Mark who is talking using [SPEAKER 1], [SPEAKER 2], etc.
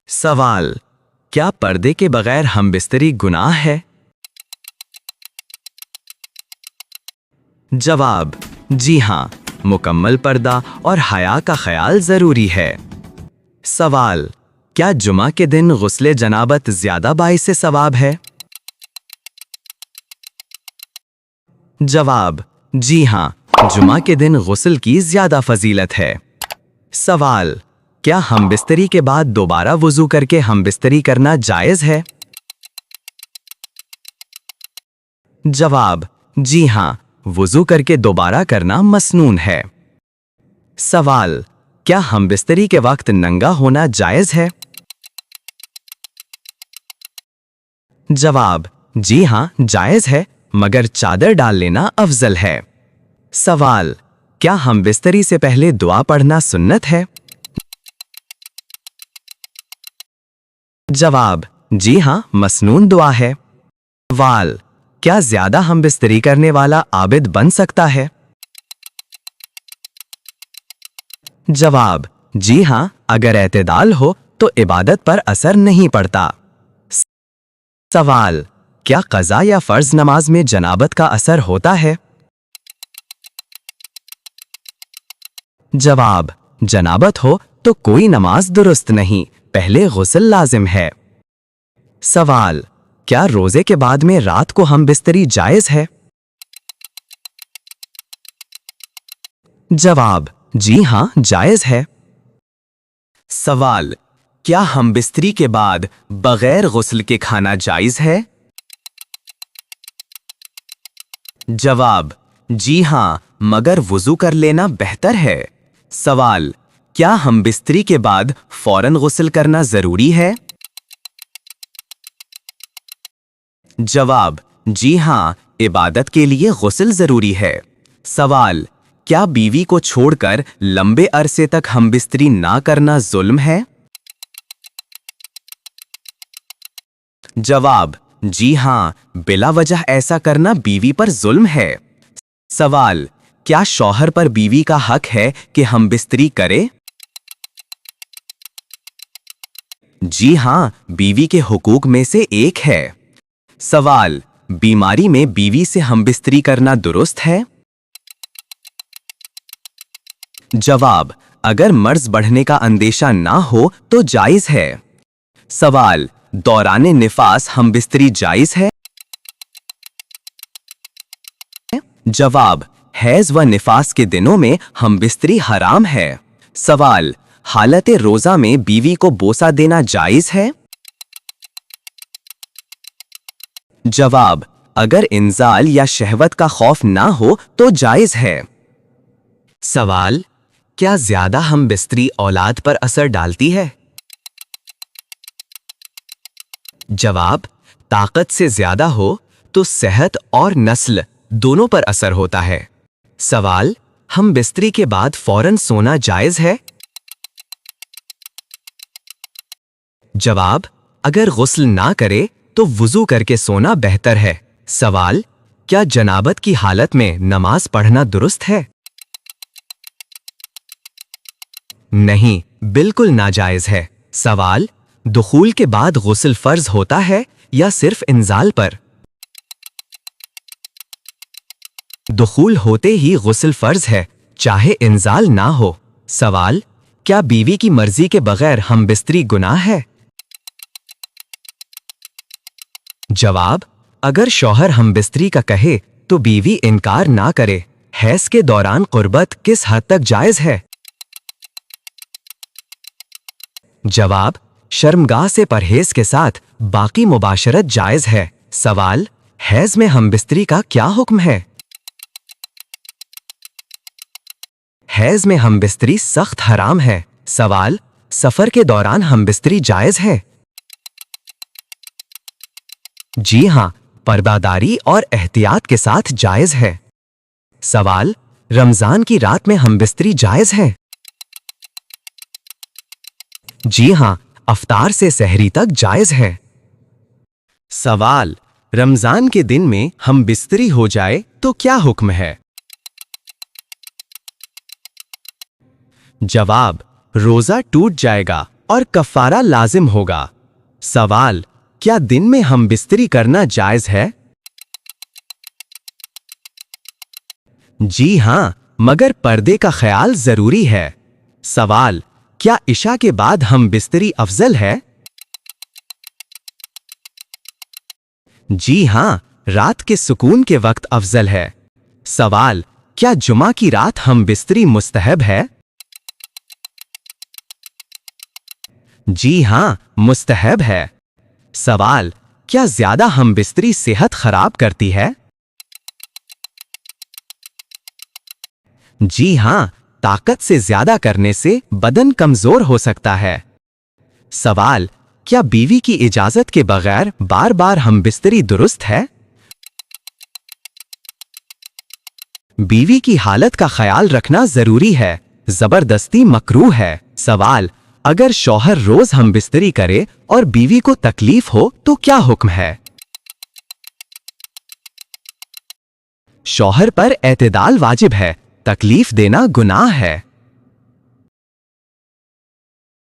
[SPEAKER 1] सवाल, क्या पर्दे के बगैर हमबिस्तरी गुनाह है? जवाब, जी हाँ, मुकम्मल पर्दा और हया का ख्याल जरूरी है। सवाल, क्या जुमा के दिन गुस्ले जनाबत ज्यादा बाइसे सवाब है? जवाब, जी हाँ, जुमा के दिन गुस्ल की ज्यादा फजीलत है। सवाल, क्या हमबिस्तरी के बाद दोबारा वुजू करके हमबिस्तरी करना जायज है? जवाब, जी हाँ, वुजू करके दोबारा करना मसनून है। सवाल, क्या हमबिस्तरी के वक्त नंगा होना जायज है? जवाब, जी हाँ, जायज है, मगर चादर डाल लेना अफजल है। सवाल, क्या हमबिस्तरी से पहले दुआ पढ़ना सुन्नत है? जवाब, जी हाँ, मसनून दुआ है। सवाल, क्या ज्यादा हमबिस्तरी करने वाला आबिद बन सकता है? जवाब, जी हाँ, अगर एतदाल हो तो इबादत पर असर नहीं पड़ता। सवाल, क्या क़ज़ा या फर्ज नमाज में जनाबत का असर होता है? जवाब, जनाबत हो तो कोई नमाज दुरुस्त नहीं, पहले गुस्ल लाजिम है। सवाल, क्या रोजे के बाद में रात को हमबिस्तरी जायज है? जवाब, जी हाँ, जायज है। सवाल, क्या हमबिस्तरी के बाद बगैर गुस्ल के खाना जायज है? जवाब, जी हाँ, मगर वुजू कर लेना बेहतर है। सवाल, क्या हमबिस्तरी के बाद फौरन गुस्ल करना जरूरी है? जवाब, जी हाँ, इबादत के लिए गुस्ल जरूरी है। सवाल, क्या बीवी को छोड़कर लंबे अरसे तक हमबिस्तरी ना करना जुल्म है? जवाब, जी हाँ, बिला वजह ऐसा करना बीवी पर जुल्म है। सवाल, क्या शौहर पर बीवी का हक है कि हमबिस्तरी करे? जी हाँ, बीवी के हुकूक में से एक है। सवाल, बीमारी में बीवी से हमबिस्तरी करना दुरुस्त है? जवाब, अगर मर्ज बढ़ने का अंदेशा ना हो तो जायज है। सवाल, दौराने निफास हमबिस्तरी जायज है? जवाब, हैज व निफास के दिनों में हमबिस्तरी हराम है। सवाल, हालत रोजा में बीवी को बोसा देना जायज है? जवाब, अगर इंजाल या शहवत का खौफ ना हो तो जायज है। सवाल, क्या ज्यादा हमबिस्तरी औलाद पर असर डालती है? जवाब, ताकत से ज्यादा हो तो सेहत और नस्ल दोनों पर असर होता है। सवाल, हमबिस्तरी के बाद फौरन सोना जायज है? जवाब, अगर गुस्ल ना करे तो वुजू करके सोना बेहतर है। सवाल, क्या जनाबत की हालत में नमाज पढ़ना दुरुस्त है? नहीं, बिल्कुल नाजायज है। सवाल, दुखूल के बाद गुस्ल फर्ज होता है या सिर्फ इंजाल पर? दुखूल होते ही गुस्ल फर्ज है, चाहे इंजाल ना हो। सवाल, क्या बीवी की मर्जी के बगैर हमबिस्तरी गुनाह है? जवाब, अगर शौहर हमबिस्तरी का कहे तो बीवी इनकार ना करे। हैज के दौरान कुर्बत किस हद तक जायज है? जवाब, शर्मगाह से परहेज के साथ बाकी मुबाशरत जायज है। सवाल, हैज में हमबिस्तरी का क्या हुक्म है? हैज में हमबिस्तरी सख्त हराम है। सवाल, सफर के दौरान हमबिस्तरी जायज है? जी हाँ, पर्दादारी और एहतियात के साथ जायज है। सवाल, रमजान की रात में हमबिस्तरी जायज है? जी हाँ, अफ्तार से सहरी तक जायज है। सवाल, रमजान के दिन में हमबिस्तरी हो जाए तो क्या हुक्म है? जवाब, रोजा टूट जाएगा। और कफ़ारा लाजिम होगा। सवाल, क्या दिन में हम बिस्तरी करना जायज़ है? जी हाँ, मगर पर्दे का ख्याल जरूरी है। सवाल, क्या इशा के बाद हम बिस्तरी अफजल है? जी हाँ, रात के सुकून के वक्त अफजल है। सवाल, क्या जुमा की रात हम बिस्तरी मुस्तहब है? जी हाँ, मुस्तहब है। सवाल, क्या ज्यादा हम बिस्तरी सेहत खराब करती है? जी हाँ, ताकत से ज्यादा करने से बदन कमजोर हो सकता है। सवाल, क्या बीवी की इजाजत के बगैर बार बार हम बिस्तरी दुरुस्त है? बीवी की हालत का ख्याल रखना जरूरी है, जबरदस्ती मकरूह है। सवाल, अगर शौहर रोज हम बिस्तरी करे और बीवी को तकलीफ हो तो क्या हुक्म है? शौहर पर एतदाल वाजिब है, तकलीफ देना गुनाह है।